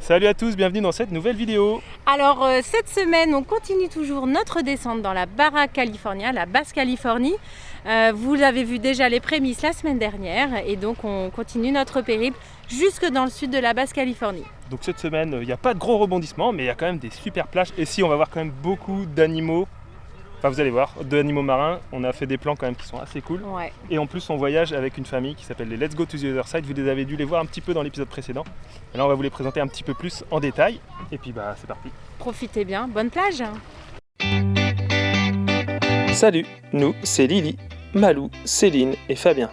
Salut à tous, bienvenue dans cette nouvelle vidéo. Alors cette semaine, on continue toujours notre descente dans la Baja California, la Basse-Californie. Vous avez vu déjà les prémices la semaine dernière et donc on continue notre périple jusque dans le sud de la Basse-Californie. Donc cette semaine, il n'y a pas de gros rebondissements, mais il y a quand même des super plages. Et si on va voir quand même beaucoup d'animaux, enfin vous allez voir, d'animaux marins. On a fait des plans quand même qui sont assez cool. Ouais. Et en plus on voyage avec une famille qui s'appelle les Let's Go to the Other Side. Vous les avez dû les voir un petit peu dans l'épisode précédent. Et là on va vous les présenter un petit peu plus en détail. Et puis bah c'est parti. Profitez bien, bonne plage. Salut, nous c'est Lily, Malou, Céline et Fabien.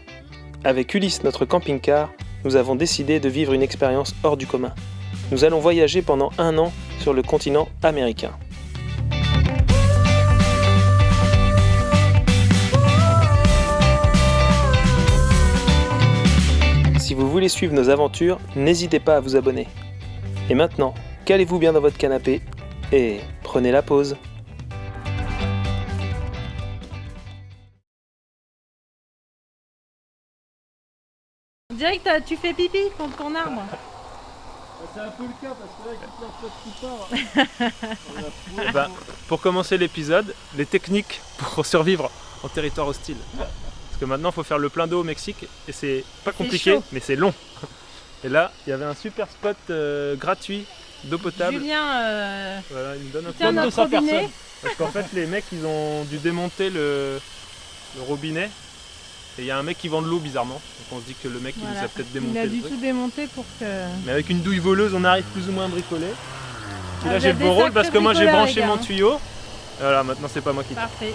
Avec Ulysse, notre camping-car, nous avons décidé de vivre une expérience hors du commun. Nous allons voyager pendant 1 an sur le continent américain. Si vous voulez suivre nos aventures, n'hésitez pas à vous abonner. Et maintenant, calez-vous bien dans votre canapé et prenez la pause. On dirait que tu fais pipi contre ton arbre. C'est un peu le cas parce que là, avec toute leur part, Pour commencer l'épisode, les techniques pour survivre en territoire hostile. Parce que maintenant il faut faire le plein d'eau au Mexique et c'est pas compliqué chaud. mais c'est long. Et là il y avait un super spot gratuit d'eau potable. Julien, Voilà, il nous donne un tiens peu notre robinet. parce qu'en fait les mecs ils ont dû démonter le robinet et il y a un mec qui vend de l'eau bizarrement. Donc on se dit que le mec il nous a peut-être Il démonté a le dû truc. tout démonter pour que... Mais avec une douille voleuse on arrive plus ou moins à bricoler. Puis là vous j'ai êtes le beau des rôle parce que moi j'ai sacrés branché bricoleurs, mon les tuyau. Et voilà, maintenant c'est pas moi qui. Parfait.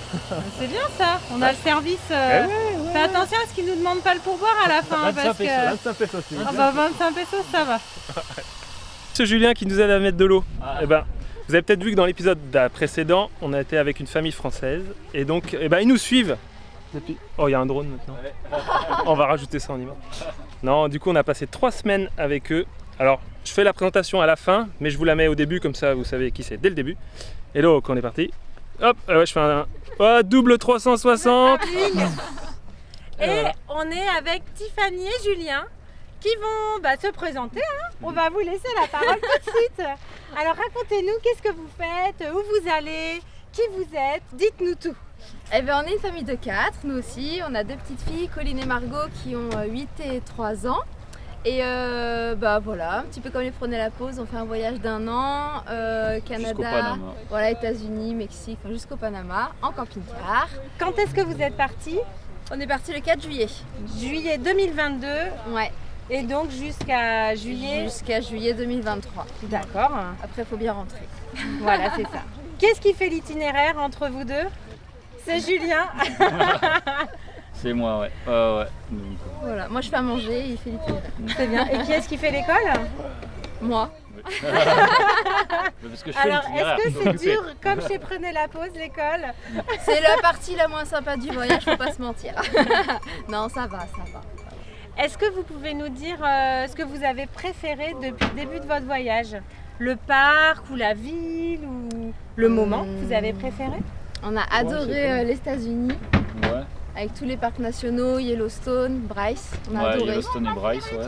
C'est bien ça, on a le service. Fais attention à ce qu'ils nous demandent pas le pourboire à la fin. Parce que... 25 pesos, s'il vous Ah plaît. bah 25 pesos, ça va. Ce Julien qui nous aide à mettre de l'eau. Eh ben, vous avez peut-être vu que dans l'épisode précédent, on a été avec une famille française. Et donc, ils nous suivent. Depuis... Oh, il y a un drone maintenant. On va rajouter ça en image. Non, du coup, on a passé 3 semaines avec eux. Alors, je fais la présentation à la fin, mais je vous la mets au début, comme ça vous savez qui c'est dès le début. Et donc, on est parti. Hop, je fais un double 360. Et on est avec Tiffany et Julien qui vont se présenter. On va vous laisser la parole tout de suite. Alors racontez-nous, qu'est-ce que vous faites, où vous allez, qui vous êtes, dites-nous tout. Eh bien, on est une famille de 4, nous aussi. On a 2 petites filles, Colline et Margot, qui ont 8 et 3 ans. Et voilà, un petit peu comme les Prenez la pause, on fait un voyage d'1 an, Canada, voilà, États-Unis, Mexique, jusqu'au Panama, en camping-car. Quand est-ce que vous êtes partis? On est parti le 4 juillet. Juillet 2022 Ouais, et donc jusqu'à juillet. jusqu'à juillet 2023. D'accord, Après, il faut bien rentrer. voilà, c'est ça. Qu'est-ce qui fait l'itinéraire entre vous deux? C'est Julien. c'est moi, ouais. Donc, Voilà, moi je fais à manger et il fait l'itinéraire. C'est bien. Et qui est-ce qui fait l'école? Moi, parce que je fais Alors, l'itinéraire. est-ce que c'est dur comme chez Prenez la pause, l'école? c'est la partie la moins sympa du voyage, faut pas se mentir. Non, ça va, ça va. Est-ce que vous pouvez nous dire ce que vous avez préféré depuis le début de votre voyage? Le parc ou la ville ou le moment que vous avez préféré? On a adoré les États-Unis. Ouais, Avec tous les parcs nationaux, Yellowstone, Bryce, on a ouais, adoré. Yellowstone et Bryce, ouais.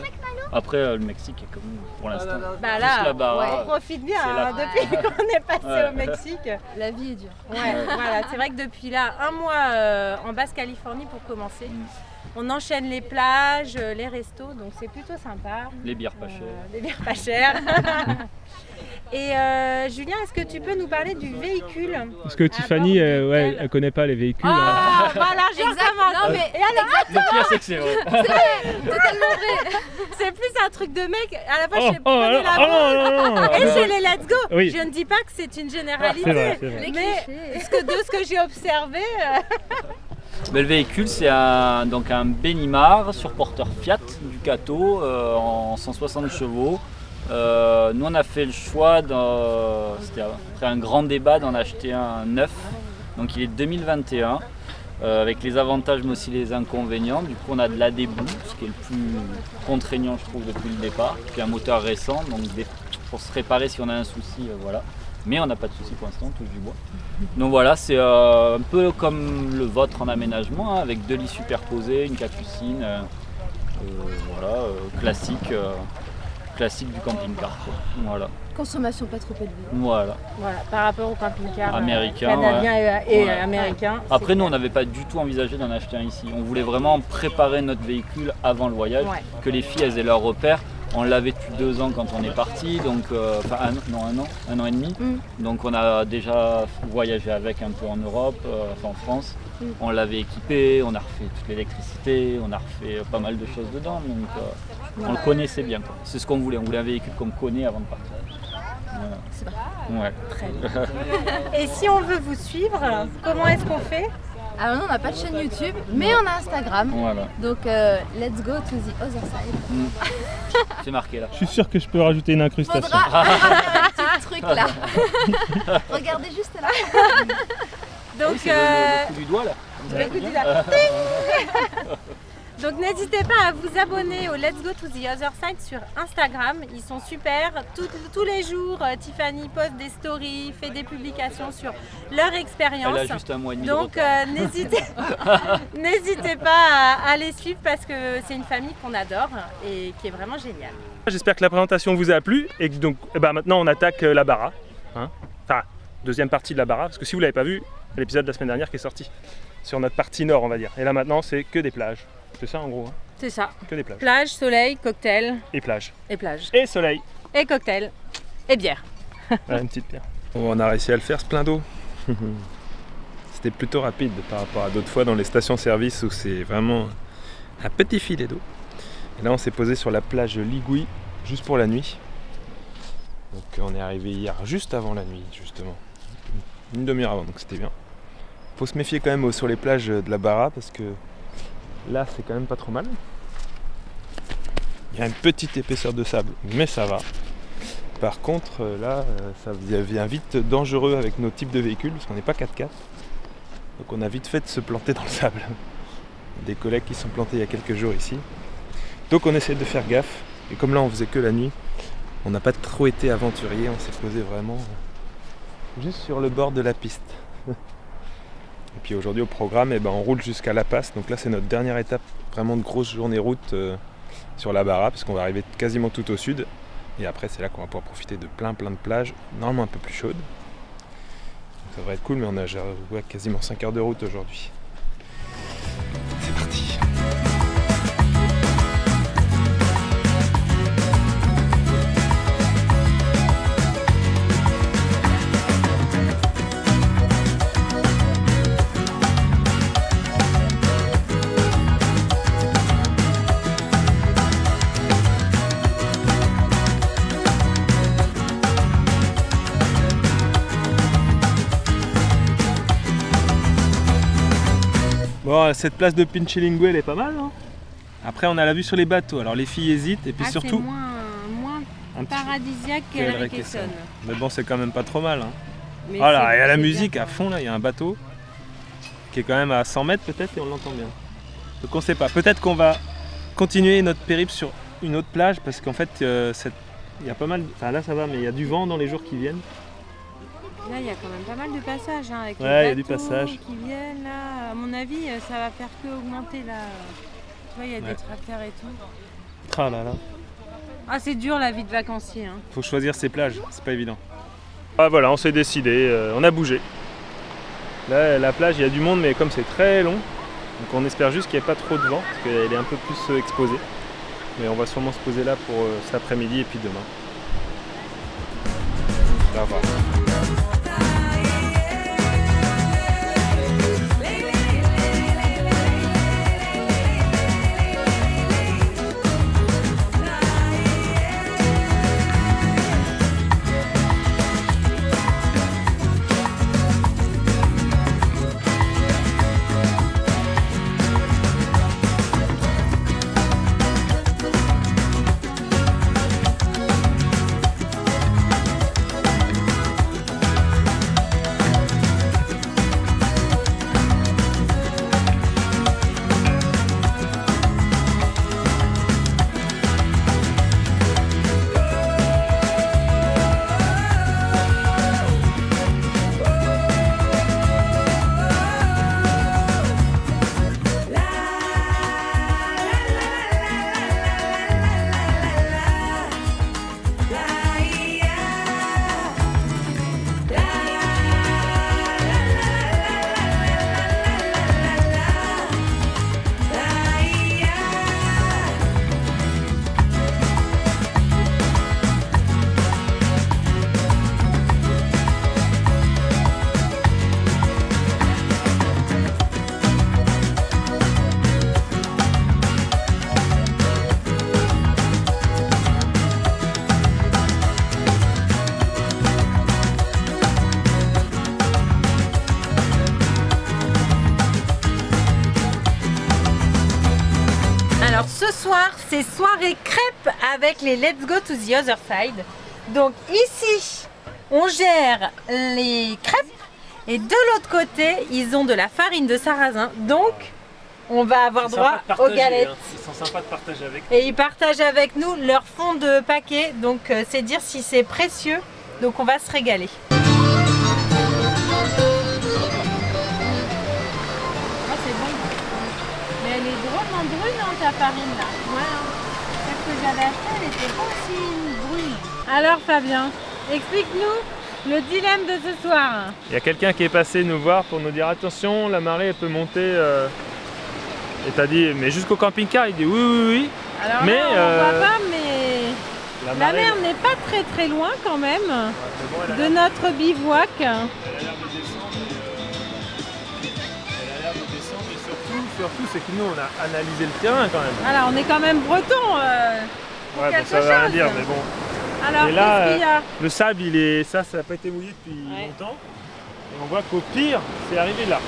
Après, le Mexique est comme pour l'instant. Bah Juste là, là-bas, on profite bien c'est la- depuis qu'on est passé Ouais. au Mexique. La vie est dure. Ouais, voilà, c'est vrai que depuis là, 1 mois en Basse-Californie pour commencer, on enchaîne les plages, les restos, donc c'est plutôt sympa. les bières pas chères. Les bières pas chères. Et Julien, est-ce que tu peux nous parler du véhicule? Parce que Tiffany, elle connaît pas les véhicules. Ah, voilà, je Exact. recommence. Non, mais Et alors, Le pire, c'est que c'est vrai. totalement vrai. c'est plus un truc de mec. À la fois, je prenais la pause. Et chez les Let's Go. Oui. Je ne dis pas que c'est une généralité. C'est vrai, c'est vrai. Les Mais clichés. de ce que j'ai observé, Mais le véhicule, c'est un Benimar sur porteur Fiat Ducato en 160 chevaux. Nous, on a fait le choix, c'était après un grand débat, d'en acheter un neuf. Donc il est 2021, avec les avantages mais aussi les inconvénients. Du coup, on a de l'AD Blue, ce qui est le plus contraignant, je trouve, depuis le départ, qui est un moteur récent. Donc pour se réparer si on a un souci, voilà. Mais on n'a pas de souci pour l'instant, on touche du bois. Donc voilà, c'est un peu comme le vôtre en aménagement, avec 2 lits superposés, une capucine, classique. classique du camping-car, quoi. Voilà. Consommation pas trop élevée. Voilà. Voilà, par rapport au camping-car Américain, canadien et Ouais. américain. Après, nous, on n'avait pas du tout envisagé d'en acheter un ici. On voulait vraiment préparer notre véhicule avant le voyage, Ouais. que les filles elles aient leur repère. On l'avait depuis 2 ans quand on est parti, donc enfin un an et demi. Donc on a déjà voyagé avec un peu en Europe, enfin en France. On l'avait équipé, on a refait toute l'électricité, on a refait pas mal de choses dedans, donc on le connaissait bien, quoi. C'est ce qu'on voulait. On voulait un véhicule qu'on connaît avant de partir. Voilà. C'est vrai. Ouais. Très bien. Et si on veut vous suivre, comment est-ce qu'on fait? Alors nous on n'a pas de chaîne YouTube, mais on a Instagram. Voilà. Donc let's go to the other side. C'est marqué là. Je suis sûr que je peux rajouter une incrustation. Faudra faire un petit truc là. Regardez juste là. Donc, Oui, c'est le coup du doigt là. le coup du doigt. Ting. Donc n'hésitez pas à vous abonner au Let's Go to the Other Side sur Instagram. Ils sont super. Tous les jours, Tiffany poste des stories, fait des publications sur leur expérience. Elle a juste un mois et demi de Donc retard. n'hésitez pas à les suivre parce que c'est une famille qu'on adore et qui est vraiment géniale. J'espère que la présentation vous a plu et que donc maintenant on attaque la Barra. Hein, enfin, deuxième partie de la Barra, parce que si vous ne l'avez pas vu, c'est l'épisode de la semaine dernière qui est sorti sur notre partie nord, on va dire. Et là maintenant c'est que des plages. C'est ça en gros, hein, C'est ça. que des plages. Plage, soleil, cocktail Et plages. et plage. Et soleil. Et cocktail et bière. Ouais, une petite pierre. On a réussi à le faire ce plein d'eau. C'était plutôt rapide par rapport à d'autres fois dans les stations-service où c'est vraiment un petit filet d'eau. Et là on s'est posé sur la plage Ligouille juste pour la nuit. Donc on est arrivé hier juste avant la nuit justement. Une demi-heure avant, donc c'était bien. Faut se méfier quand même sur les plages de la Barra parce que là c'est quand même pas trop mal. Il y a une petite épaisseur de sable, mais ça va. Par contre, là, ça devient vite dangereux avec nos types de véhicules, parce qu'on n'est pas 4x4. Donc on a vite fait de se planter dans le sable. Des collègues qui sont plantés il y a quelques jours ici. Donc on essaie de faire gaffe. Et comme là on faisait que la nuit, on n'a pas trop été aventurier, on s'est posé vraiment juste sur le bord de la piste. Et puis aujourd'hui au programme, on roule jusqu'à La Passe. Donc là c'est notre dernière étape, vraiment de grosse journée route sur la Barra, parce qu'on va arriver quasiment tout au sud. Et après c'est là qu'on va pouvoir profiter de plein de plages, normalement un peu plus chaudes. Donc ça devrait être cool, mais on a quasiment 5 heures de route aujourd'hui. C'est parti. Bon, cette place de Pinchilingue, elle est pas mal, hein. Après, on a la vue sur les bateaux. Alors, les filles hésitent, et puis surtout, c'est moins un petit paradisiaque qu'El qu'El Requesón. Requesón. Mais bon, c'est quand même pas trop mal, hein. Mais Voilà, c'est- il y a la c'est musique bien. à fond, là. Il y a un bateau qui est quand même à 100 mètres, peut-être, et on l'entend bien. Donc, on sait pas. Peut-être qu'on va continuer notre périple sur une autre plage, parce qu'en fait, il y a pas mal. Enfin, là, ça va, mais il y a du vent dans les jours qui viennent. Là, il y a quand même pas mal de passages hein, avec Ouais, les il y a du bateaux passage. qui viennent là. À mon avis, ça va faire que augmenter là. Tu vois, il y a Ouais. des tracteurs et tout. Ah là là. Ah, c'est dur la vie de vacancier. Hein. Faut choisir ses plages, c'est pas évident. Ah voilà, on s'est décidé, on a bougé. Là, la plage, il y a du monde, mais comme c'est très long, donc on espère juste qu'il n'y ait pas trop de vent, parce qu'elle est un peu plus exposée. Mais on va sûrement se poser là pour cet après-midi et puis demain. Là, on va voir. soir, c'est soirée crêpes avec les Let's Go to the Other Side. Donc ici, on gère les crêpes et de l'autre côté, ils ont de la farine de sarrasin. Donc, on va avoir droit aux galettes. Ils sont sympas de partager avec. Et ils partagent avec nous leur fond de paquet. Donc, c'est dire si c'est précieux. Donc, on va se régaler. Ah, c'est bon. Mais elle est drôlement brune, hein, ta farine là. Ouais. Celle que j'avais achetée, elle était pas aussi brune. Alors, Fabien, explique-nous le dilemme de ce soir. Il y a quelqu'un qui est passé nous voir pour nous dire attention, la marée elle peut monter. Et t'as dit, mais jusqu'au camping-car, il dit oui, oui, oui. Alors mais là, on voit pas, mais la mer n'est pas très très loin quand même de notre bivouac. Elle a l'air de descendre. Elle a l'air de descendre et surtout c'est que nous on a analysé le terrain quand même. Alors on est quand même breton. Ouais, bon, ça veut rien dire, mais bon. Alors et là, qu'est-ce qu'il y a? le sable, ça n'a pas été mouillé depuis longtemps. Et on voit qu'au pire, c'est arrivé là.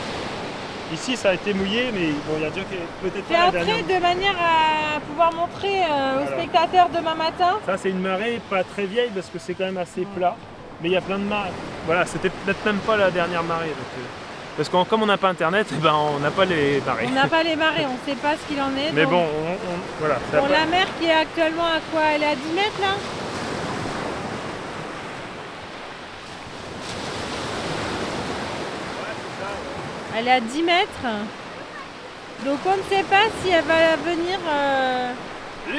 Ici, ça a été mouillé, mais bon, il y a déjà peut-être pas la dernière. De manière à pouvoir montrer aux spectateurs demain matin. Ça, c'est une marée pas très vieille parce que c'est quand même assez plat. Mais il y a plein de marées. Voilà, c'était peut-être même pas la dernière marée. Donc, parce que comme on n'a pas internet, eh ben, on n'a pas les marées. On n'a pas les marées, on ne sait pas ce qu'il en est. Mais donc... bon, voilà. Bon, la mer qui est actuellement à quoi? Elle est à 10 mètres là? Elle est à 10 mètres. Donc on ne sait pas si elle va venir.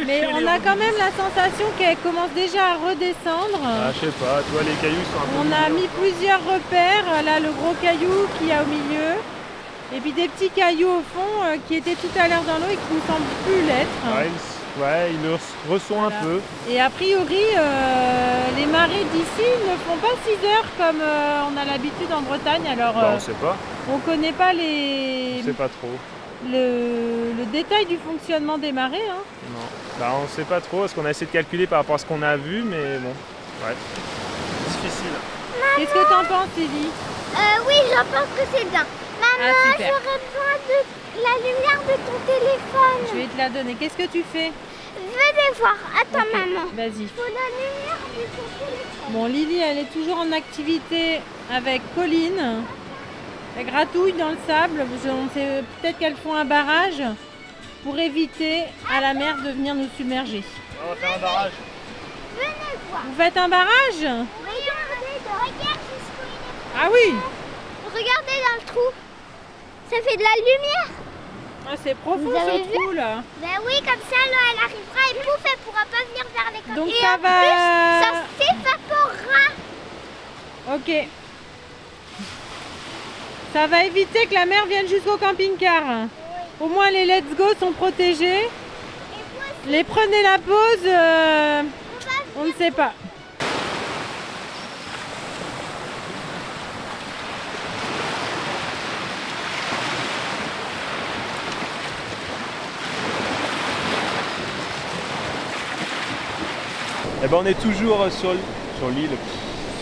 Mais on a quand même la sensation qu'elle commence déjà à redescendre. Ah, je sais pas, tu vois, les cailloux sont un peu. On a mis plusieurs repères. Là, le gros caillou qu'il y a au milieu. Et puis des petits cailloux au fond qui étaient tout à l'heure dans l'eau et qui ne semblent plus l'être. Ouais, ils le ressent un peu. Et a priori, les marées d'ici ne font pas 6 heures comme on a l'habitude en Bretagne. Alors, on sait pas. On connaît pas les. On sait pas trop. Le détail du fonctionnement des marées. Hein. Non, bah, on sait pas trop parce qu'on a essayé de calculer par rapport à ce qu'on a vu, mais bon, ouais, difficile. Qu'est-ce que t'en penses, Lily? Oui, j'en pense que c'est bien. Maman, j'aurais besoin de la lumière de ton téléphone. Je vais te la donner. Qu'est-ce que tu fais? Venez voir. Attends, maman. Vas-y. Faut la lumière de ton téléphone. Bon, Lily, elle est toujours en activité avec Colline. Elle gratouille dans le sable. On sait peut-être qu'elles font un barrage pour éviter à la mer de venir nous submerger. On va faire un barrage. Venez voir. Vous faites un barrage? Regardez, regarde jusqu'où il est. Ah oui. Regardez dans le trou. Ça fait de la lumière. Ah, c'est profond Vous avez ce trou là. Ben oui, comme ça, l'eau, elle arrivera et pouf, elle pourra pas venir vers les côtés. Donc et ça en va. plus, ça s'évaporera. Ok. Ça va éviter que la mer vienne jusqu'au camping-car. Oui. Au moins les Let's Go sont protégés. Les prenez la pause, on ne sait pas. Eh ben, on est toujours sur l'île.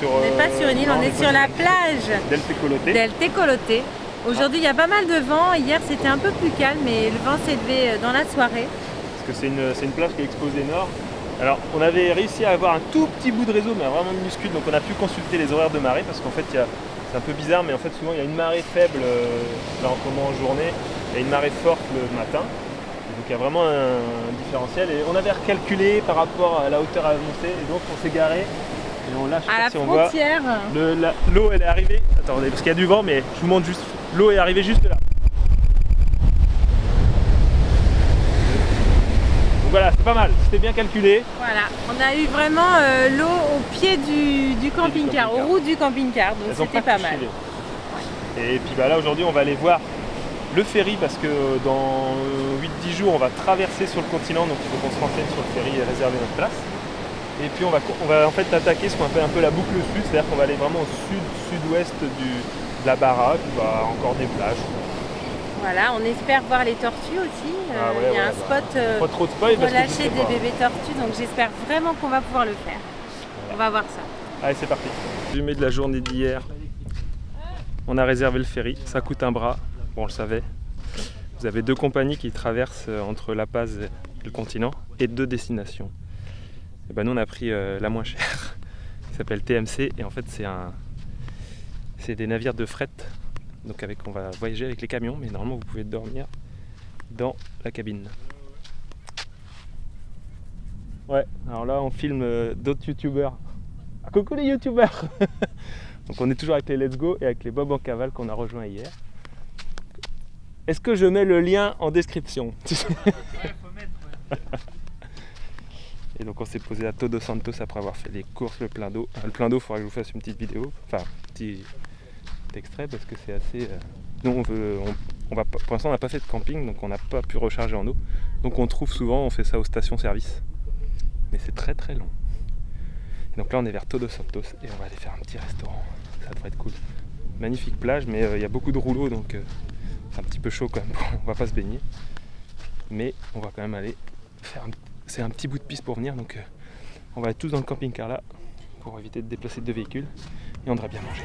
On n'est pas sur une île, on est sur la plage Del Tecolote. Del Tecolote. Aujourd'hui, il y a pas mal de vent. Hier, c'était un peu plus calme, mais le vent s'est levé dans la soirée. Parce que c'est une plage qui est exposée nord. Alors, on avait réussi à avoir un tout petit bout de réseau, mais vraiment minuscule. Donc, on a pu consulter les horaires de marée parce qu'en fait, c'est un peu bizarre, mais en fait, souvent, il y a une marée faible là, en ce moment en journée. Il y a une marée forte le matin. Donc, il y a vraiment un différentiel. Et on avait recalculé par rapport à la hauteur annoncée. Et donc, on s'est garé. Et on lâche à la si frontière. On voit l'eau, elle est arrivée. Attendez, parce qu'il y a du vent, mais je vous montre juste. L'eau est arrivée juste là. Donc voilà, c'est pas mal. C'était bien calculé. Voilà, on a eu vraiment l'eau au pied du camping-car, aux routes du camping-car. Donc c'était pas mal. Et puis bah là, aujourd'hui, on va aller voir le ferry parce que dans 8-10 jours, on va traverser sur le continent. Donc il faut qu'on se renseigne sur le ferry et réserver notre place. Et puis on va en fait attaquer ce qu'on appelle un peu la boucle sud, c'est-à-dire qu'on va aller vraiment au sud-sud-ouest de la baraque, encore des plages. Voilà, on espère voir les tortues aussi. Il y a un spot pas trop de spoil pour lâcher des bébés tortues, donc j'espère vraiment qu'on va pouvoir le faire. On va voir ça. Allez, c'est parti. Résumé de la journée d'hier. On a réservé le ferry, ça coûte un bras, bon on le savait. Vous avez deux compagnies qui traversent entre La Paz le continent, et 2 destinations. Et ben nous on a pris la moins chère, qui s'appelle TMC, et en fait c'est des navires de fret, donc on va voyager avec les camions, mais normalement vous pouvez dormir dans la cabine. Ouais, alors là on filme d'autres youtubeurs. Ah, coucou les youtubeurs. Donc on est toujours avec les Let's Go et avec les Bob en cavale qu'on a rejoint hier. Est-ce que je mets le lien en description? Et donc on s'est posé à Todos Santos après avoir fait les courses, le plein d'eau. Le plein d'eau, il faudra que je vous fasse une petite vidéo, enfin un petit extrait parce que c'est assez... Nous on va, pour l'instant on n'a pas fait de camping, donc on n'a pas pu recharger en eau. Donc on trouve souvent, on fait ça aux stations-service. Mais c'est très très long. Et donc là on est vers Todos Santos et on va aller faire un petit restaurant. Ça devrait être cool. Magnifique plage, mais il y a beaucoup de rouleaux, donc c'est un petit peu chaud quand même. On va pas se baigner. Mais on va quand même aller faire c'est un petit bout de piste pour venir, donc on va être tous dans le camping-car là pour éviter de déplacer de véhicules et on devrait bien manger.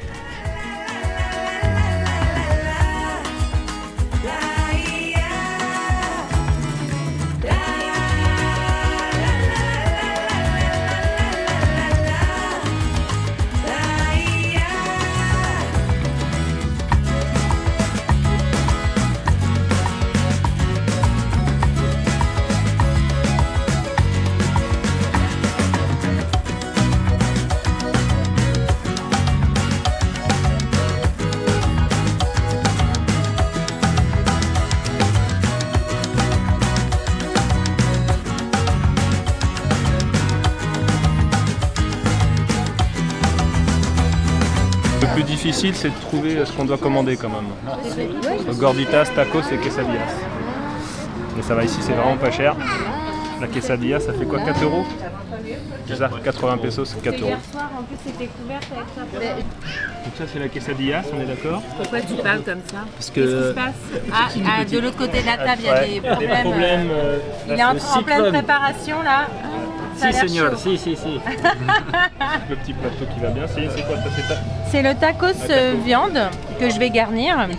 Le plus difficile, c'est de trouver ce qu'on doit commander quand même. Gorditas, tacos et quesadillas. Mais ça va ici, c'est vraiment pas cher. La quesadilla, ça fait quoi, 4 €? C'est ça, 80 pesos, 4 €. Hier soir, en plus, c'était couvert avec ça. Donc ça, c'est la quesadilla, on est d'accord? Pourquoi tu parles comme ça? Parce Qu'est-ce qui que... se passe? De l'autre côté de la table, il y a Ouais, des problèmes. Il est en pleine préparation là. Ça a Si, l'air seigneur, chaud. si. Le petit plateau qui va bien, c'est quoi ça? C'est le tacos viande que je vais garnir.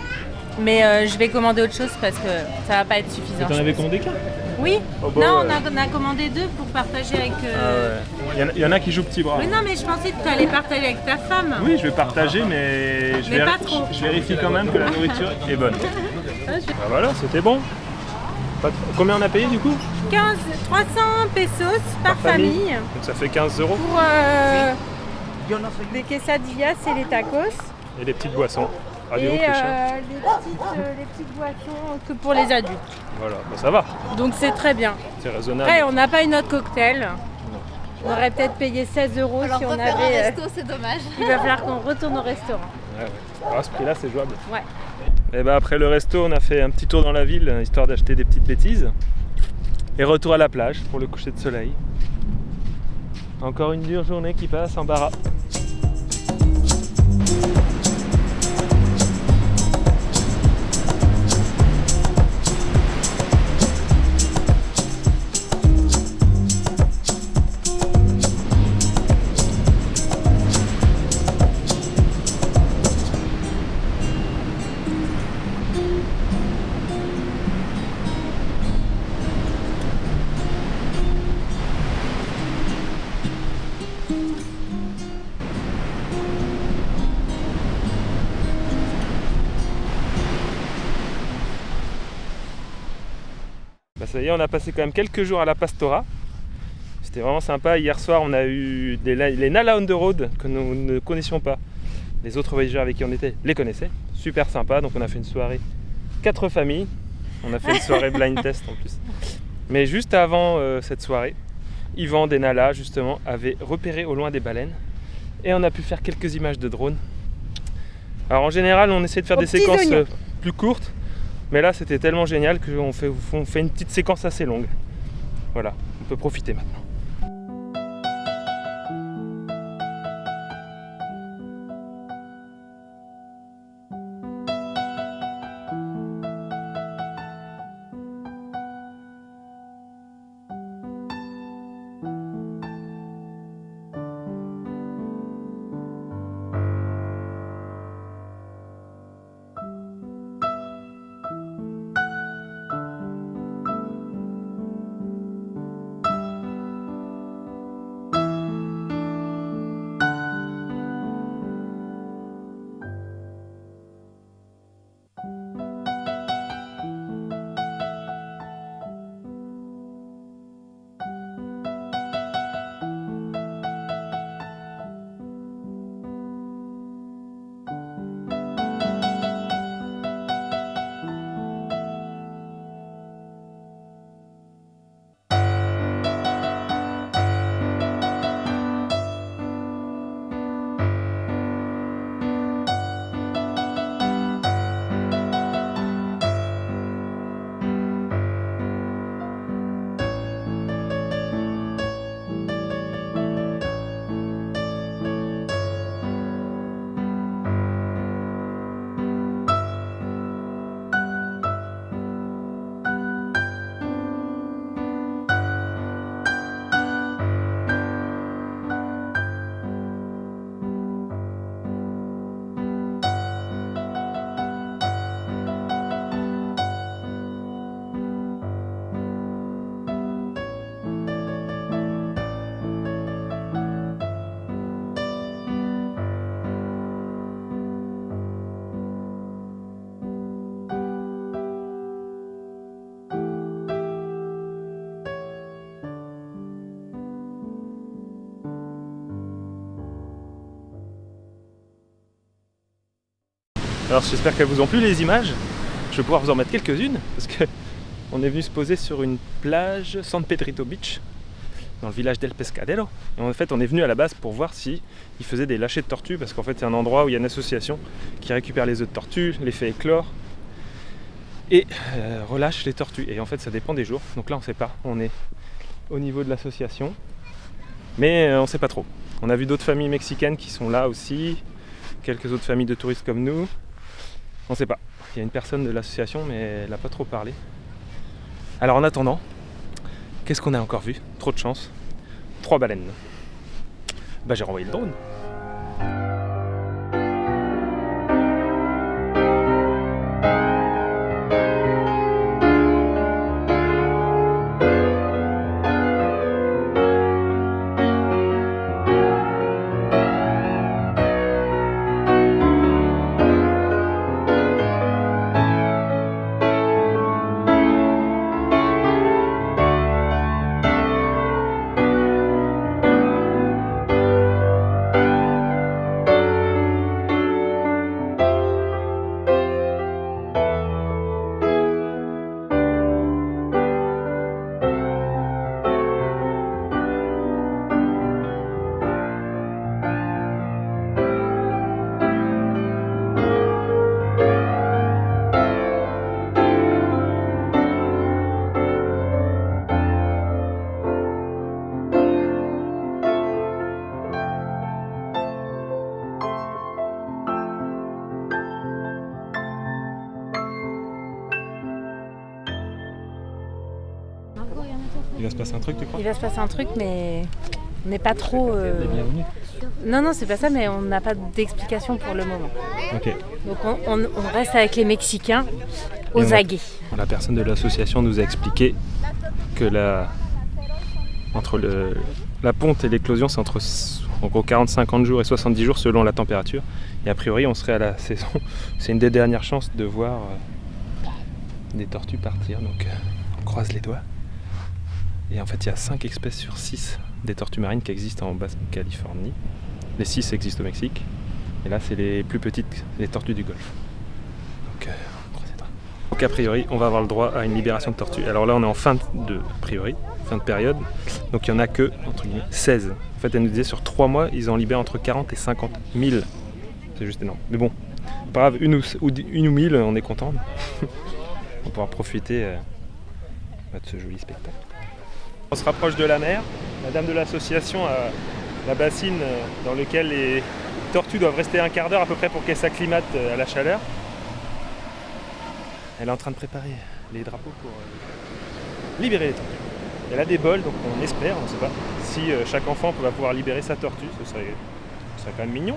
Mais je vais commander autre chose parce que ça va pas être suffisant. T'en avais commandé qu'un? Oui. Oh, bah, Non, ouais. on a commandé 2 pour partager avec... Il y en a qui jouent petit bras. Oui, non, mais je pensais que tu allais partager avec ta femme. Oui, je vais partager, mais Mais pas trop. je vérifie quand même que la nourriture est bonne. Bah voilà, c'était bon. Combien on a payé du coup? 300 pesos par famille. Donc ça fait 15 € Pour les quesadillas et les tacos. et des petites boissons. Ah, dis Et donc, les chiens. les petites boissons que pour les adultes. Voilà, bah, ça va, Donc c'est très bien. c'est raisonnable. Après, on n'a pas une autre cocktail. On aurait peut-être payé 16 € Alors si on refaire un avait... resto, c'est dommage. Il va falloir qu'on retourne au restaurant. Ouais. À ce prix-là, c'est jouable. Ouais. Et bah après le resto, on a fait un petit tour dans la ville, histoire d'acheter des petites bêtises. Et retour à la plage pour le coucher de soleil. Encore une dure journée qui passe en Barra. Bah ça y est, on a passé quand même quelques jours à la Pastora. C'était vraiment sympa. Hier soir, on a eu les Nala on the Road que nous ne connaissions pas. Les autres voyageurs avec qui on était les connaissaient. Super sympa. Donc on a fait une soirée 4 familles. On a fait une soirée blind test en plus. Mais juste avant cette soirée, Yvan des Nala justement avait repéré au loin des baleines. Et on a pu faire quelques images de drone. Alors en général, on essaie de faire des séquences plus courtes. Mais là, c'était tellement génial qu'on fait une petite séquence assez longue. Voilà, on peut profiter maintenant. Alors j'espère qu'elles vous ont plu les images. Je vais pouvoir vous en mettre quelques-unes parce qu'on est venu se poser sur une plage San Pedrito Beach dans le village d'El Pescadero. Et en fait on est venu à la base pour voir si ils faisaient des lâchers de tortues parce qu'en fait c'est un endroit où il y a une association qui récupère les œufs de tortues, les fait éclore et relâche les tortues. Et en fait ça dépend des jours. Donc là on sait pas, on est au niveau de l'association mais on sait pas trop. On a vu d'autres familles mexicaines qui sont là aussi, quelques autres familles de touristes comme nous. On sait pas. Il y a une personne de l'association mais elle n'a pas trop parlé. Alors en attendant, qu'est-ce qu'on a encore vu? Trop de chance. 3 baleines. Bah j'ai renvoyé le drone. Il va se passer un truc, tu crois? Il va se passer un truc, mais pas trop. Non, c'est pas ça, mais on n'a pas d'explication pour le moment. Ok. Donc on reste avec les Mexicains aux aguets. La personne de l'association nous a expliqué que entre la ponte et l'éclosion, c'est entre en gros 40-50 jours et 70 jours selon la température. Et a priori, on serait à la saison. C'est une des dernières chances de voir des tortues partir. Donc on croise les doigts. Et en fait, il y a 5 espèces sur 6 des tortues marines qui existent en Basse-Californie. Les 6 existent au Mexique. Et là, c'est les plus petites, les tortues du Golfe. Donc, a priori, on va avoir le droit à une libération de tortues. Alors là, on est en fin de période. Donc, il n'y en a que, entre guillemets, 16. En fait, elle nous disait, sur 3 mois, ils en libèrent entre 40 et 50 000. C'est juste énorme. Mais bon, pas grave, une ou 1000, on est content. On va pouvoir profiter de ce joli spectacle. On se rapproche de la mer. La dame de l'association a la bassine dans laquelle les tortues doivent rester un quart d'heure à peu près pour qu'elles s'acclimatent à la chaleur. Elle est en train de préparer les drapeaux pour libérer les tortues. Elle a des bols, donc on espère, on ne sait pas, si chaque enfant va pouvoir libérer sa tortue, ce serait quand même mignon.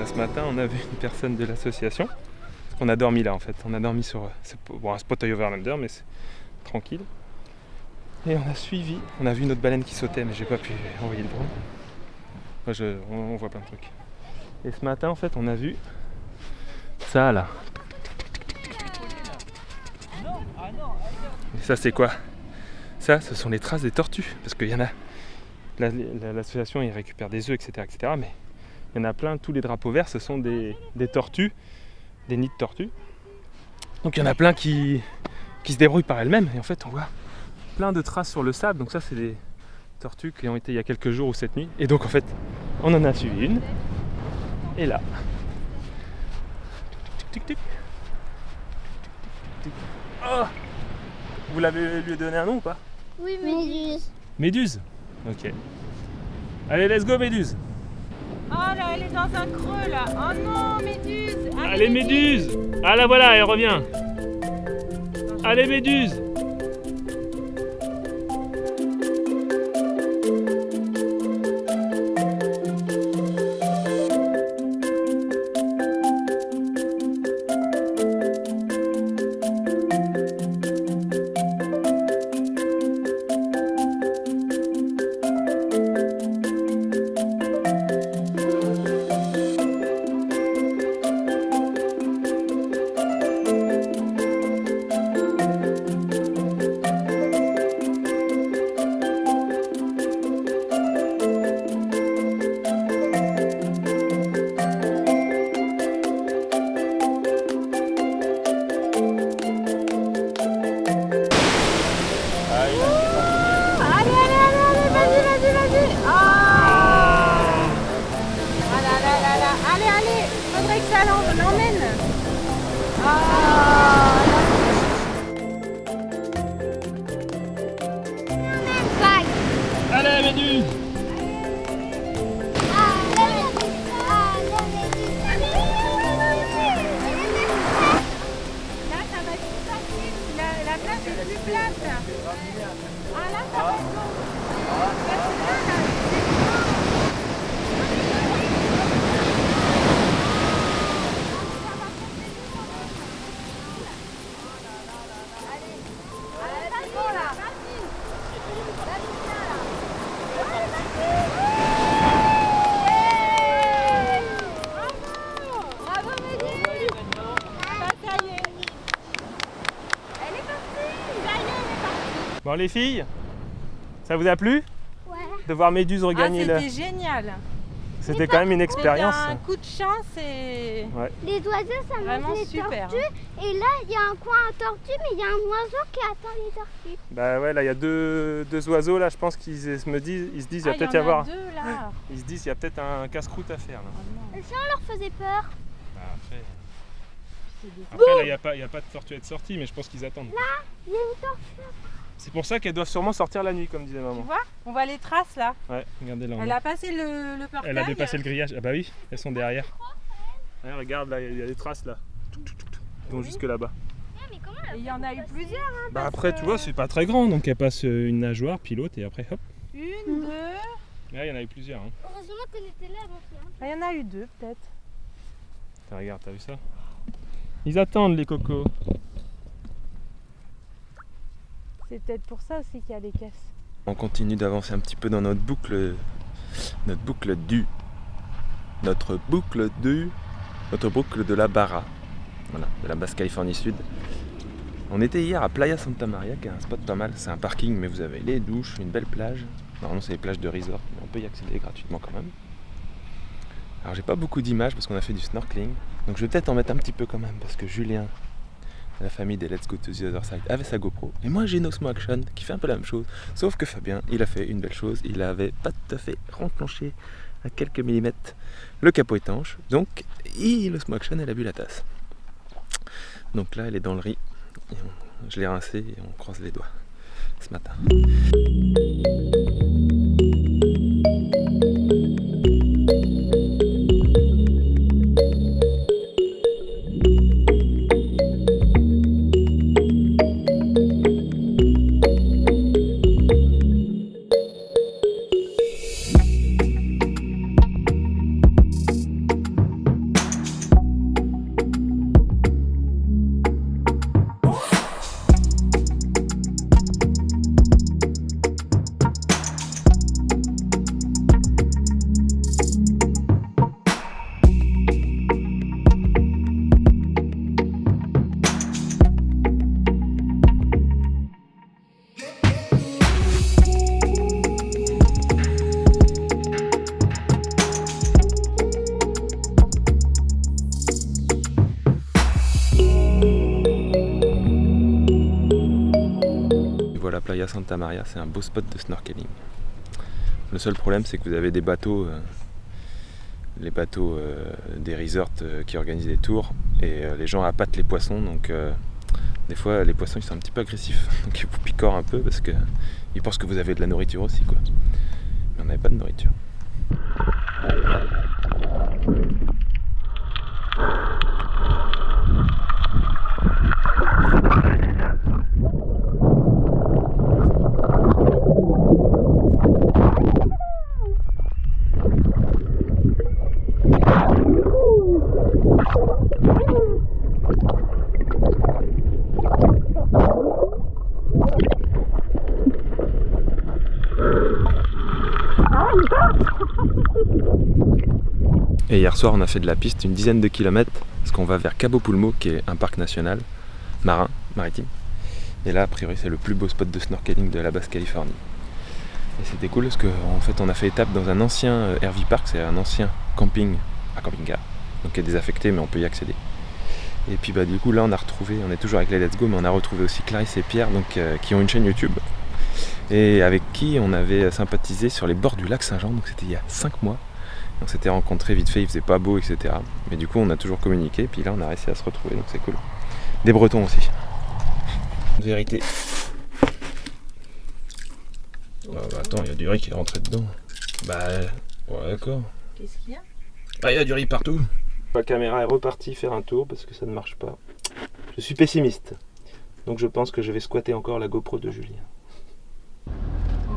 Ce matin, on a vu une personne de l'association. Parce qu'on a dormi là en fait. On a dormi sur un spot overlander, mais c'est tranquille. Et on a vu une autre baleine qui sautait, mais j'ai pas pu envoyer le drone. On voit plein de trucs. Et ce matin, en fait, on a vu ça là. Et ça, c'est quoi? Ça, ce sont les traces des tortues. Parce qu'il y en a. L'association, ils récupèrent des œufs, etc., etc. Mais il y en a plein. Tous les drapeaux verts, ce sont des tortues, des nids de tortues. Donc il y en a plein qui se débrouillent par elles-mêmes. Et en fait, on voit plein de traces sur le sable. Donc ça, c'est des tortues qui ont été il y a quelques jours ou cette nuit. Et donc en fait, on en a suivi une. Et là, tic, tic. Oh, vous l'avez lui donné un nom ou pas? Oui, Méduse. Méduse. Ok. Allez, let's go Méduse. Oh là, elle est dans un creux là. Oh non, Méduse. Allez Méduse. Ah la voilà, elle revient. Allez Méduse. Allez Méduse. Là, ça va être plus facile. La place est plus plate. Ah là, ça va être bon. Bon les filles, ça vous a plu? Ouais. De voir Méduse regagner le... C'était génial. C'était quand même une C'était expérience. un coup de chance et Les oiseaux, ça mange vraiment les super. tortues. Et là, il y a un coin à tortues, mais il y a un oiseau qui attend les tortues. Bah ouais, là il y a deux oiseaux là, je pense qu'ils se disent, il va peut-être y en avoir. a deux là. Ils se disent, il y a peut-être un casse-croûte à faire là. Et si on leur faisait peur? Bah, après là, il n'y a pas de tortue à être sortie, mais je pense qu'ils attendent. Il y a une tortue. C'est pour ça qu'elles doivent sûrement sortir la nuit, comme disait Tu maman. vois, on voit les traces là. Ouais, regardez là. Elle a passé le portail. Elle a dépassé le grillage. Ah bah oui, elles sont derrière. Ouais, regarde là, il y a des traces là. Elles vont jusque là-bas. Mais comment Et il y en a eu plusieurs. Hein, Bah parce après, que- tu vois, c'est pas très grand, donc elle passe une nageoire, puis l'autre, et après hop. Une, deux. Là, il y en a eu plusieurs. Hein. Heureusement qu'on était là avant. Il y en a eu deux peut-être. Tiens, regarde, t'as vu ça? Ils attendent les cocos. C'est peut-être pour ça aussi qu'il y a les caisses. On continue d'avancer un petit peu dans notre boucle de la Barra, voilà, de la Basse-Californie Sud. On était hier à Playa Santa Maria, qui est un spot pas mal. C'est un parking, mais vous avez les douches, une belle plage. Normalement, c'est les plages de resort, mais on peut y accéder gratuitement quand même. Alors, j'ai pas beaucoup d'images parce qu'on a fait du snorkeling, donc je vais peut-être en mettre un petit peu quand même, parce que Julien, la famille des Let's Go to the Other Side, avait sa GoPro. Et moi, j'ai une Osmo Action qui fait un peu la même chose, sauf que Fabien, il a fait une belle chose. Il avait pas tout à fait renclenché à quelques millimètres le capot étanche, donc l'Osmo Action, elle a bu la tasse. Donc là, elle est dans le riz. Et je l'ai rincée et on croise les doigts ce matin. Voilà, Playa Santa Maria, c'est un beau spot de snorkeling. Le seul problème, c'est que vous avez des bateaux les bateaux des resorts qui organisent des tours et les gens appâtent les poissons, donc des fois les poissons ils sont un petit peu agressifs, donc ils vous picorent un peu parce qu'ils pensent que vous avez de la nourriture aussi quoi. Mais on n'avait pas de nourriture. Et hier soir on a fait de la piste une dizaine de kilomètres parce qu'on va vers Cabo Pulmo qui est un parc national maritime. Et là a priori c'est le plus beau spot de snorkeling de la Basse-Californie. Et c'était cool parce qu'en fait on a fait étape dans un ancien RV Park, c'est un ancien camping à camping-car, donc qui est désaffecté mais on peut y accéder. Et puis bah du coup là on est toujours avec les Let's Go, mais on a retrouvé aussi Clarisse et Pierre donc, qui ont une chaîne YouTube et avec qui on avait sympathisé sur les bords du lac Saint-Jean, donc c'était il y a 5 mois. On s'était rencontrés vite fait, il faisait pas beau, etc. Mais du coup on a toujours communiqué, puis là on a réussi à se retrouver, donc c'est cool. Des Bretons aussi. Vérité. Oh, bah, attends, il y a du riz qui est rentré dedans. Bah ouais d'accord. Qu'est-ce qu'il y a? Bah il y a du riz partout. La caméra est repartie faire un tour parce que ça ne marche pas. Je suis pessimiste. Donc je pense que je vais squatter encore la GoPro de Julien.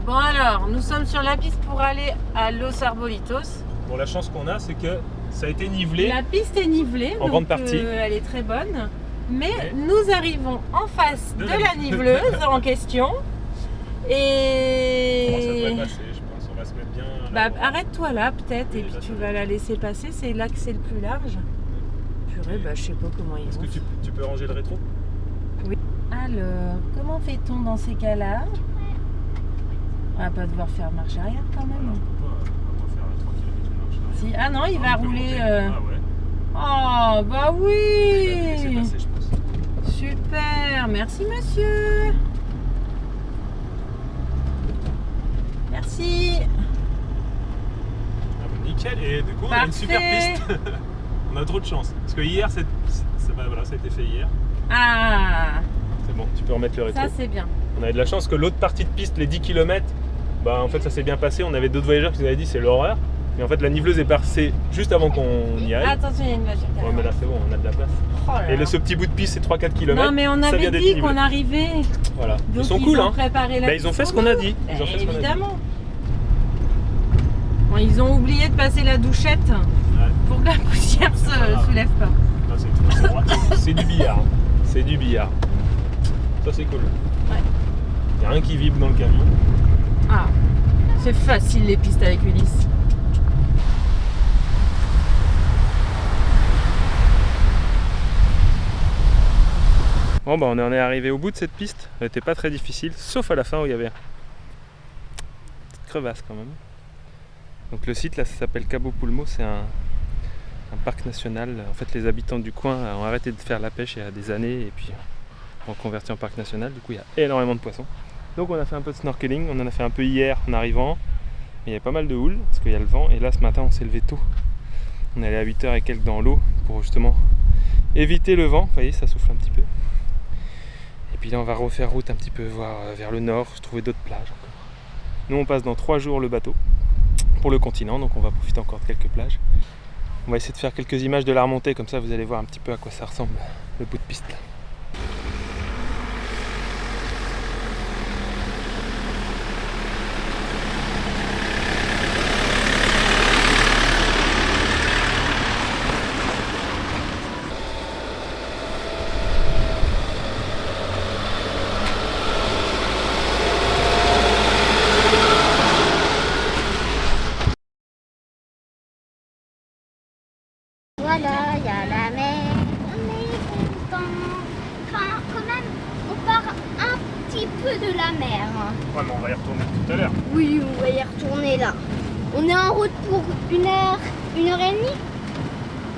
Bon alors, nous sommes sur la piste pour aller à Los Arbolitos. Bon, la chance qu'on a, c'est que ça a été nivelé. La piste est nivelée, en grande partie. Elle est très bonne. Mais nous arrivons en face de la niveleuse en question. Et... Comment ça devrait passer, je pense. On va se mettre bien... Bah, arrête-toi là peut-être, et puis tu vas la laisser passer. C'est là que c'est le plus large. Purée, bah je sais pas comment ils Est-ce vont. que tu peux ranger le rétro? Oui. Alors, comment fait-on dans ces cas-là? On va pas devoir faire marche arrière quand même. On va faire 3 km de marche. Si. Ah non, il va rouler. Ah ouais. Oh, bah Je vais oui! laisser passer, je pense. Super, merci monsieur. Merci. Ah bah nickel, et du coup on a une super piste. On a trop de chance. Parce que hier, ça a été fait hier. Ah, C'est bon, tu peux remettre le rétro. ça c'est bien. On avait de la chance que l'autre partie de piste, les 10 km, bah en fait ça s'est bien passé. On avait d'autres voyageurs qui nous avaient dit c'est l'horreur. Mais en fait la niveleuse est passée juste avant qu'on y aille. Attention, il y a une voiture. Ouais mais là c'est bon, on a de la place. Oh là Et là. ce petit bout de piste c'est 3-4 km. Non mais on avait dit qu'on arrivait. Voilà. Donc Ils sont cool ont hein. préparé la Bah, ils ont piste fait ce pour qu'on a nous. dit. Ils ont fait ce qu'on a dit. Évidemment. Bon, ils ont oublié de passer la douchette pour que la poussière se soulève pas. Non, c'est du billard. C'est du billard. Ça c'est cool. Ouais. Il n'y a rien qui vibre dans le camion. Ah, c'est facile les pistes avec Ulysse. Bon bah on en est arrivé au bout de cette piste. Elle n'était pas très difficile, sauf à la fin où il y avait une petite crevasse quand même. Donc le site là ça s'appelle Cabo Pulmo, c'est un parc national. En fait les habitants du coin ont arrêté de faire la pêche il y a des années et puis ont converti en parc national. Du coup il y a énormément de poissons. Donc on a fait un peu de snorkeling, on en a fait un peu hier en arrivant. Il y avait pas mal de houle parce qu'il y a le vent et là ce matin on s'est levé tôt. On est allé à 8h et quelques dans l'eau pour justement éviter le vent. Vous voyez ça souffle un petit peu. Et puis là on va refaire route un petit peu voir vers le nord, trouver d'autres plages encore. Nous on passe dans 3 jours le bateau pour le continent, donc on va profiter encore de quelques plages. On va essayer de faire quelques images de la remontée, comme ça vous allez voir un petit peu à quoi ça ressemble le bout de piste là. Voilà, il y a la mer, on est content. Enfin, quand même, on part un petit peu de la mer. Ouais mais on va y retourner tout à l'heure. Oui, on va y retourner là. On est en route pour 1 heure, 1 heure et demie.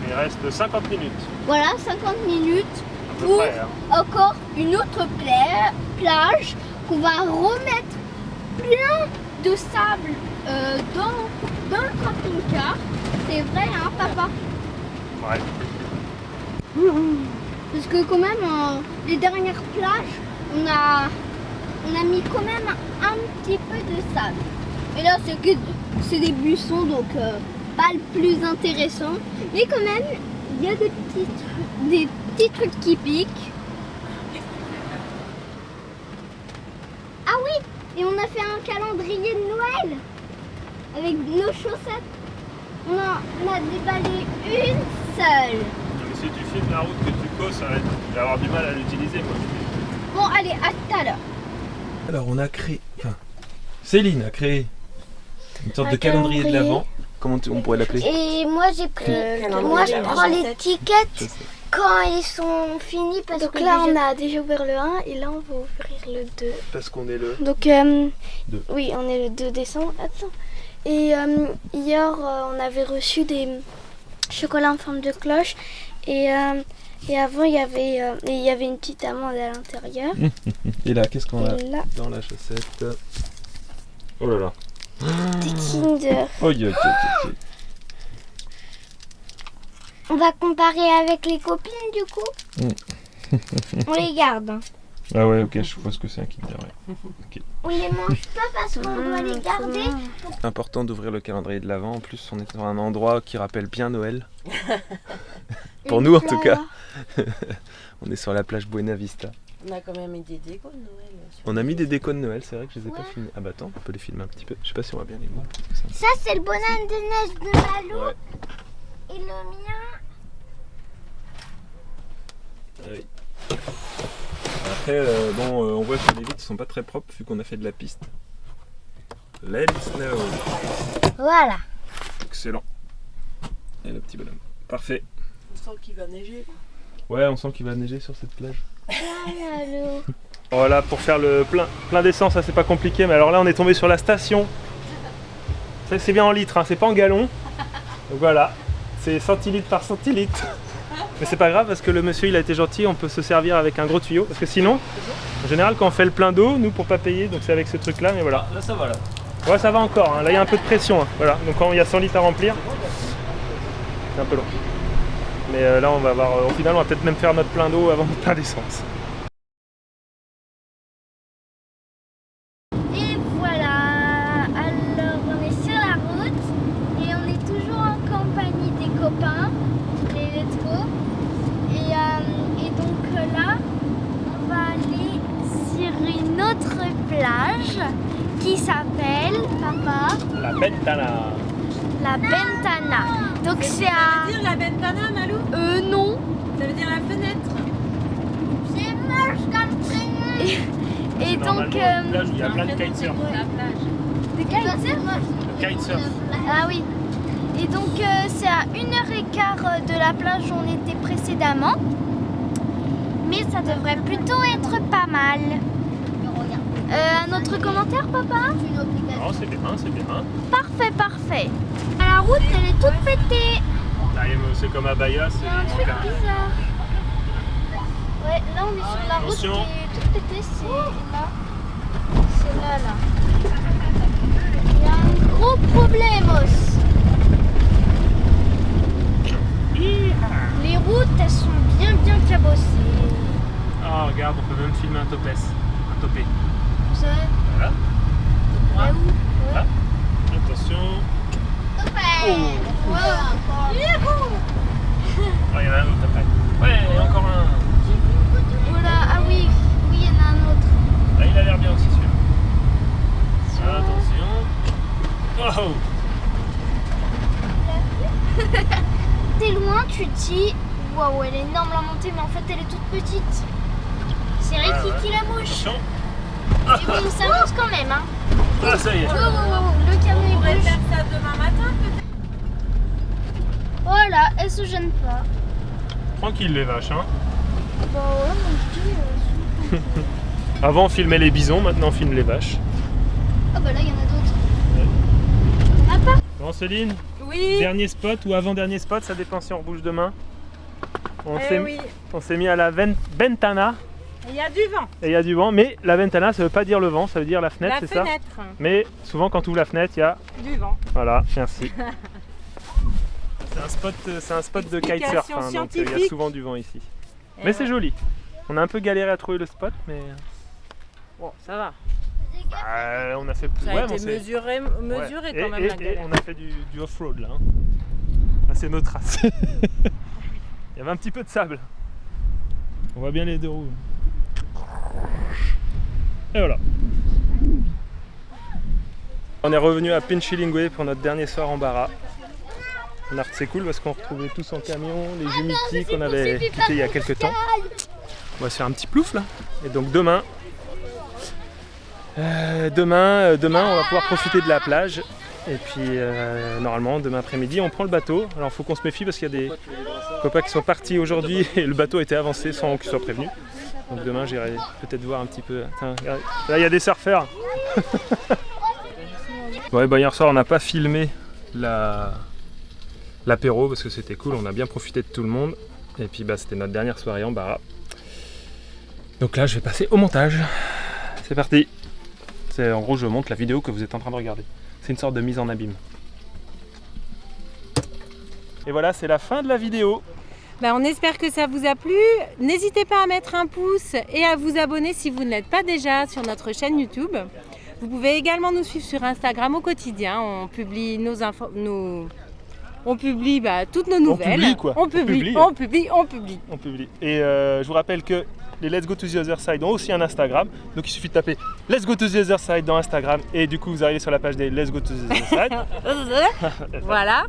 Il reste 50 minutes. Voilà, 50 minutes À peu pour près. Hein. encore une autre plage qu'on va remettre plein de sable dans le camping-car. c'est vrai, hein, papa? Ouais. Parce que quand même, les dernières plages, on a mis quand même un petit peu de sable. Et là, c'est des buissons, donc pas le plus intéressant. Mais quand même, il y a des petits trucs qui piquent. Ah oui, et on a fait un calendrier de Noël avec nos chaussettes. On a déballé une seule. Mais si tu filmes la route que tu causes, ça va être... je vais avoir du mal à l'utiliser moi. Bon, allez, à tout à l'heure. Alors on a créé, enfin Céline a créé une sorte Un de calendrier de calendrier. l'Avent. Comment on pourrait l'appeler? Et moi j'ai pris, moi je prends les tickets quand ils sont finis parce Donc que là, déjà- on a déjà ouvert le 1 et là, on va ouvrir le 2. Parce qu'on est le... Donc, Deux. oui, on est le 2 décembre. Attends. Et hier, on avait reçu des chocolats en forme de cloche. Et avant, il y avait une petite amande à l'intérieur. Et là, qu'est-ce qu'on a Et là, dans la chaussette? Oh là là. des Kinder. Oh, yo. On va comparer avec les copines du coup. On les garde. Ah ouais, ok, je vois ce que c'est un Kinder. Ouais. On les mange pas parce qu'on doit les garder. C'est important d'ouvrir le calendrier de l'Avent. En plus, on est dans un endroit qui rappelle bien Noël. Pour nous, en tout cas. On est sur la plage Buena Vista. On a quand même mis des décos de Noël. On a mis des décos de Noël, c'est vrai que je les ai pas filmés. Ah bah attends, on peut les filmer un petit peu. Je sais pas si on va bien les voir. Ça c'est le bonhomme de neige de Malou. Ouais. Et le mien. Oui. Après, on voit que les vitres sont pas très propres vu qu'on a fait de la piste. Let it snow. Voilà. Excellent. Et le petit bonhomme. Parfait. On sent qu'il va neiger. Ouais, on sent qu'il va neiger sur cette plage. Malou. Voilà, pour faire le plein d'essence, ça c'est pas compliqué, mais alors là on est tombé sur la station. Ça c'est bien en litres, hein, c'est pas en gallons. Donc voilà, c'est centilitres par centilitre. Mais c'est pas grave parce que le monsieur il a été gentil, on peut se servir avec un gros tuyau. Parce que sinon, en général quand on fait le plein d'eau, nous pour pas payer, donc c'est avec ce truc là, mais voilà. Là ça va là. Ouais ça va encore, hein. Là il y a un peu de pression. Hein. Voilà. Donc quand il y a 100 litres à remplir, c'est un peu long. Mais là on va avoir, au final on va peut-être même faire notre plein d'eau avant le plein d'essence. Et voilà. Alors on est sur la route et on est toujours en compagnie des copains, les Let's Go. Et donc là, on va aller sur une autre plage qui s'appelle, papa, La Bentana. la Bentana. Donc c'est à... dire la Bentana, Malou? Non. Ça veut dire la fenêtre. C'est moche comme prénom. C'est Et donc... normalement une plage où il y a plein de kitesurf. La plage. de kitesurf. Le kitesurf. Ah oui. Et donc c'est à 1h15 de la plage où on était précédemment. Mais ça devrait plutôt être pas mal. Un autre commentaire, papa? Non, c'est bien, c'est bien. Parfait, parfait. La route, elle est toute pétée. C'est comme à Bahia, Il y a un truc bizarre. Ouais, là on est sur la route qui Attention. est toute pétée, c'est là. C'est là, là. Il y a un gros problème aussi. Les routes, elles sont bien cabossées. Ah, regarde, on peut même filmer un topès. Un topé. Vous savez, Voilà. là où? Là. Attention. Ouais. Oh, il y en a un autre après. Ouais, il y a encore un. Voilà, ah oui, il y en a un autre. Là, il a l'air bien aussi celui-là. Attention. Oh. T'es loin, tu te dis, waouh, elle est énorme la montée, mais en fait, elle est toute petite. C'est Ricky qui la bouge. Attention. Mais bon, ça avance quand même, hein. Ah, ça y est. Wow, wow, wow, le camion On il pourrait bouge. faire ça demain matin peut-être. Voilà, elle se gêne pas. Tranquille les vaches, hein. Bah ouais, moi je dis. Avant on filmait les bisons, maintenant on filme les vaches. Ah bah là, il y en a d'autres. Bon Céline, Oui. dernier spot ou avant-dernier spot, ça dépend si on rebouge demain. On Eh s'est oui. mis à la Bentana Il y a du vent. et il y a du vent, mais la Bentana ça veut pas dire le vent, ça veut dire la fenêtre, La c'est ça? fenêtre. Mais souvent quand tu ouvres la fenêtre, il y a... Du vent. Voilà, merci. C'est un spot de Explication kitesurf, hein, donc il y a scientifique. souvent du vent ici. Et Mais c'est joli. On a un peu galéré à trouver le spot, mais Bon, ça va. on a fait plus. Ça a Ouais, mais été on s'est- mesuré ouais. quand même Et la galère. on a fait du off-road là. Hein. Ah, c'est notre race. Il y avait un petit peu de sable. On voit bien les deux roues. Et voilà. On est revenu à Pinchilingwe pour notre dernier soir en Bara. C'est cool parce qu'on retrouvait tous en camion les Jumiti qu'on avait quittés il y a quelques temps. On va se faire un petit plouf là. Et donc demain, on va pouvoir profiter de la plage. Et puis normalement demain après-midi on prend le bateau. Alors il faut qu'on se méfie parce qu'il y a des copains qui sont partis aujourd'hui et le bateau était avancé sans qu'ils soient prévenus. Donc demain j'irai peut-être voir un petit peu. Attends, regarde. Là il y a des surfeurs. Ouais, bah, hier soir on n'a pas filmé l'apéro parce que c'était cool, on a bien profité de tout le monde. Et puis bah, c'était notre dernière soirée en Bara. Donc là je vais passer au montage. C'est parti. En gros je monte la vidéo que vous êtes en train de regarder. C'est une sorte de mise en abîme. Et voilà, c'est la fin de la vidéo. Ben, on espère que ça vous a plu. N'hésitez pas à mettre un pouce et à vous abonner si vous ne l'êtes pas déjà sur notre chaîne YouTube. Vous pouvez également nous suivre sur Instagram au quotidien. On publie on publie toutes nos nouvelles. publie, quoi. On publie. On publie. Et je vous rappelle que les Let's Go to the Other Side ont aussi un Instagram. Donc il suffit de taper Let's Go to the Other Side dans Instagram. Et du coup vous arrivez sur la page des Let's Go to the Other Side. Voilà.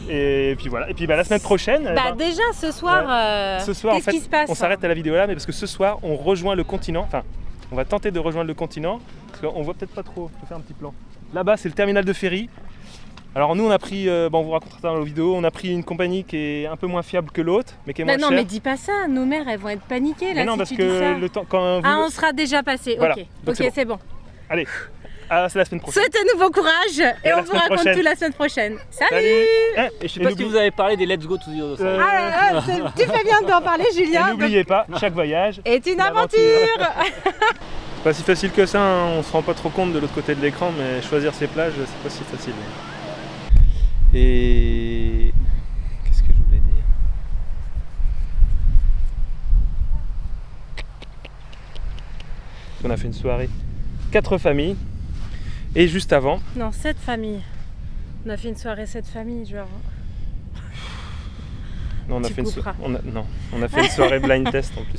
Et puis voilà. Et puis la semaine prochaine. Déjà ce soir, ce soir en qu'est-ce fait, qui se passe? on s'arrête à la vidéo là, mais parce que ce soir on rejoint le continent. Enfin, on va tenter de rejoindre le continent. Parce qu'on voit peut-être pas trop. Je vais faire un petit plan. Là-bas c'est le terminal de ferry. Alors nous on a pris, on vous racontera ça dans la vidéo, on a pris une compagnie qui est un peu moins fiable que l'autre, mais qui est moins non chère. mais dis pas ça, nos mères elles vont être paniquées là Mais non, si parce tu dis ça. que le temps quand vous... Ah, on sera déjà passé, Voilà. ok, Donc c'est bon. c'est bon. Allez, c'est la semaine prochaine. Souhaitez-nous bon courage et la on vous semaine raconte prochaine. tout la semaine prochaine. Salut, Et Je sais pas si vous avez parlé des Let's Go to the Other Side. Ah là là, tu fais bien d'en parler Et Julien. n'oubliez pas, chaque voyage Est une aventure. aventure. Pas si facile que ça, hein. On se rend pas trop compte de l'autre côté de l'écran, mais choisir ses plages, c'est pas si facile. Et qu'est-ce que je voulais dire? On a fait une soirée 4 familles et juste avant, Non, 7 familles. On a fait une soirée 7 familles, genre. non, on a Tu fait couperas. on a fait une soirée blind test en plus.